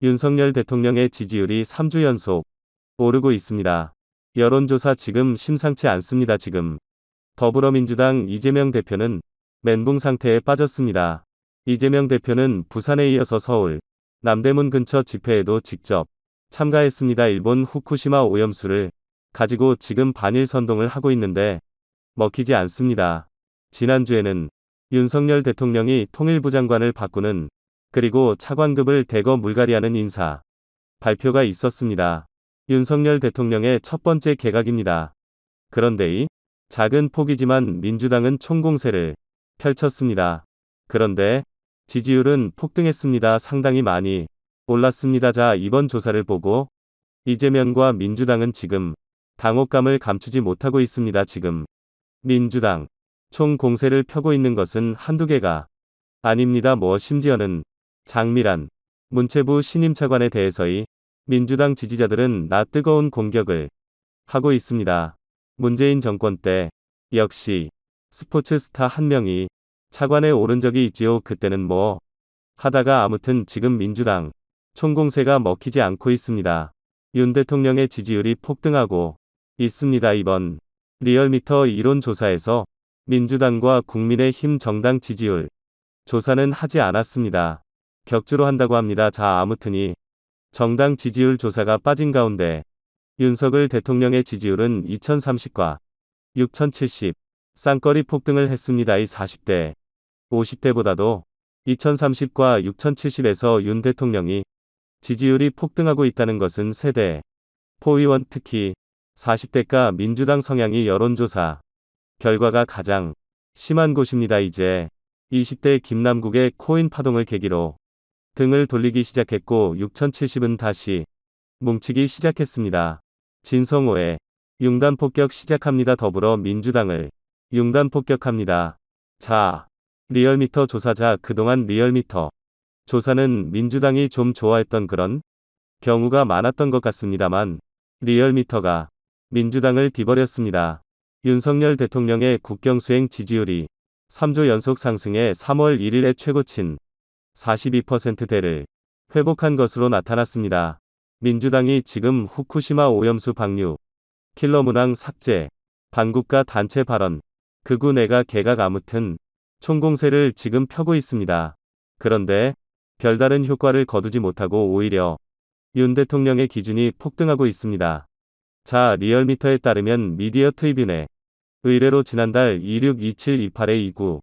윤석열 대통령의 지지율이 3주 연속 오르고 있습니다. 여론조사 지금 심상치 않습니다. 지금 더불어민주당 이재명 대표는 멘붕 상태에 빠졌습니다. 이재명 대표는 부산에 이어서 서울, 남대문 근처 집회에도 직접 참가했습니다. 일본 후쿠시마 오염수를 가지고 지금 반일 선동을 하고 있는데 먹히지 않습니다. 지난주에는 윤석열 대통령이 통일부 장관을 바꾸는 그리고 차관급을 대거 물갈이하는 인사 발표가 있었습니다. 윤석열 대통령의 첫 번째 개각입니다. 그런데 이 작은 폭이지만 민주당은 총공세를 펼쳤습니다. 그런데 지지율은 폭등했습니다. 상당히 많이 올랐습니다. 자, 이번 조사를 보고 이재명과 민주당은 지금 당혹감을 감추지 못하고 있습니다. 지금 민주당 총공세를 펴고 있는 것은 한두 개가 아닙니다. 심지어는 장미란 문체부 신임 차관에 대해서의 민주당 지지자들은 나 뜨거운 공격을 하고 있습니다. 문재인 정권 때 역시 스포츠 스타 한 명이 차관에 오른 적이 있지요. 그때는 하다가 아무튼 지금 민주당 총공세가 먹히지 않고 있습니다. 윤 대통령의 지지율이 폭등하고 있습니다. 이번 리얼미터 이론조사에서 민주당과 국민의힘 정당 지지율 조사는 하지 않았습니다. 격주로 한다고 합니다. 자, 아무튼 이 정당 지지율 조사가 빠진 가운데 윤석열 대통령의 지지율은 2030과 6070 쌍거리 폭등을 했습니다. 이 40대, 50대보다도 2030과 6070에서 윤 대통령이 지지율이 폭등하고 있다는 것은 세대 포의원 특히 40대가 민주당 성향이 여론조사 결과가 가장 심한 곳입니다. 이제 20대 김남국의 코인 파동을 계기로 등을 돌리기 시작했고 6070은 다시 뭉치기 시작했습니다. 진성호의 융단 폭격 시작합니다. 더불어 민주당을 융단 폭격합니다. 자, 리얼미터 조사자 그동안 리얼미터 조사는 민주당이 좀 좋아했던 그런 경우가 많았던 것 같습니다만 리얼미터가 민주당을 뒤버렸습니다. 윤석열 대통령의 국경수행 지지율이 3주 연속 상승해 3월 1일에 최고친 42%대를 회복한 것으로 나타났습니다. 민주당이 지금 후쿠시마 오염수 방류, 킬러 문항 삭제, 반국가 단체 발언, 극우 내각 개각 아무튼 총공세를 지금 펴고 있습니다. 그런데 별다른 효과를 거두지 못하고 오히려 윤 대통령의 기준이 폭등하고 있습니다. 자, 리얼미터에 따르면 미디어 트리뷴의 의뢰로 지난달 262728-29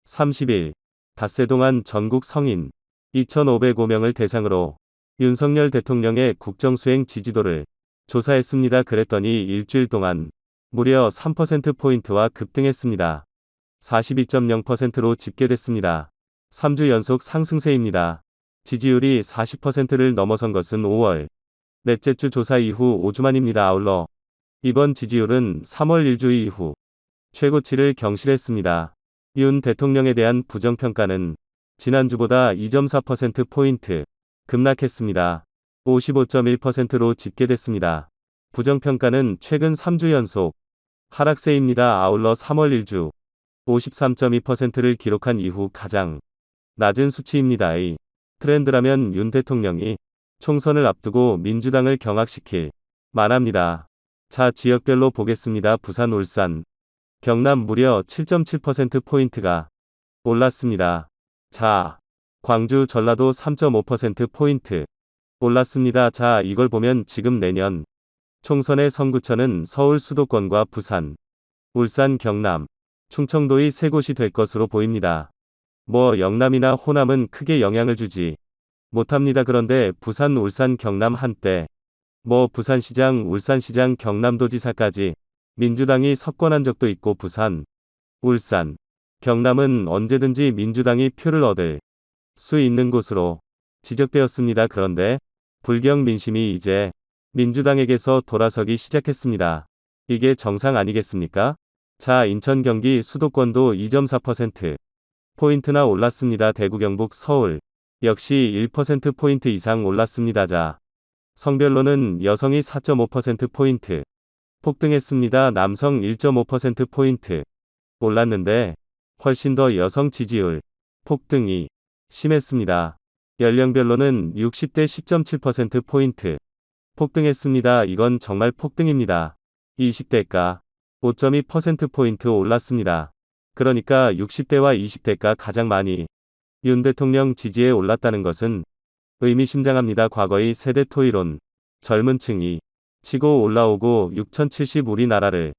30일 닷새 동안 전국 성인 2,505명을 대상으로 윤석열 대통령의 국정수행 지지도를 조사했습니다. 그랬더니 일주일 동안 무려 3%포인트와 급등했습니다. 42.0%로 집계됐습니다. 3주 연속 상승세입니다. 지지율이 40%를 넘어선 것은 5월 넷째 주 조사 이후 5주 만입니다. 아울러 이번 지지율은 3월 1주 이후 최고치를 경신했습니다. 윤 대통령에 대한 부정평가는 지난주보다 2.4%포인트 급락했습니다. 55.1%로 집계됐습니다. 부정평가는 최근 3주 연속 하락세입니다. 아울러 3월 1주 53.2%를 기록한 이후 가장 낮은 수치입니다. 이 트렌드라면 윤 대통령이 총선을 앞두고 민주당을 경악시킬 만합니다. 자, 지역별로 보겠습니다. 부산, 울산, 경남 무려 7.7%포인트가 올랐습니다. 자, 광주, 전라도 3.5%포인트 올랐습니다. 자, 이걸 보면 지금 내년 총선의 선구처는 서울 수도권과 부산, 울산, 경남, 충청도의 세 곳이 될 것으로 보입니다. 영남이나 호남은 크게 영향을 주지 못합니다. 그런데 부산, 울산, 경남 한때 부산시장, 울산시장, 경남도지사까지 민주당이 석권한 적도 있고 부산, 울산, 경남은 언제든지 민주당이 표를 얻을 수 있는 곳으로 지적되었습니다. 그런데 불경 민심이 이제 민주당에게서 돌아서기 시작했습니다. 이게 정상 아니겠습니까? 자, 인천, 경기, 수도권도 2.4%포인트나 올랐습니다. 대구, 경북, 서울 역시 1%포인트 이상 올랐습니다. 자, 성별로는 여성이 4.5%포인트 폭등했습니다. 남성 1.5%포인트 올랐는데 훨씬 더 여성 지지율 폭등이 심했습니다. 연령별로는 60대 10.7%포인트 폭등했습니다. 이건 정말 폭등입니다. 20대가 5.2%포인트 올랐습니다. 그러니까 60대와 20대가 가장 많이 윤 대통령 지지에 올랐다는 것은 의미심장합니다. 과거의 세대 토의론, 젊은 층이 치고 올라오고 6070 우리나라를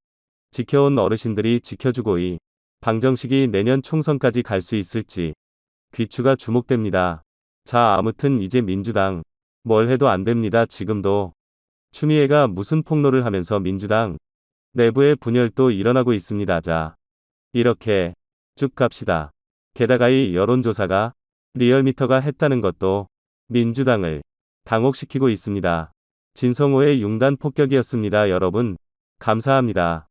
지켜온 어르신들이 지켜주고 이 방정식이 내년 총선까지 갈 수 있을지 귀추가 주목됩니다. 자, 아무튼 이제 민주당 뭘 해도 안 됩니다. 지금도 추미애가 무슨 폭로를 하면서 민주당 내부의 분열도 일어나고 있습니다. 자, 이렇게 쭉 갑시다. 게다가 이 여론조사가 리얼미터가 했다는 것도 민주당을 당혹시키고 있습니다. 진성호의 융단 폭격이었습니다. 여러분, 감사합니다.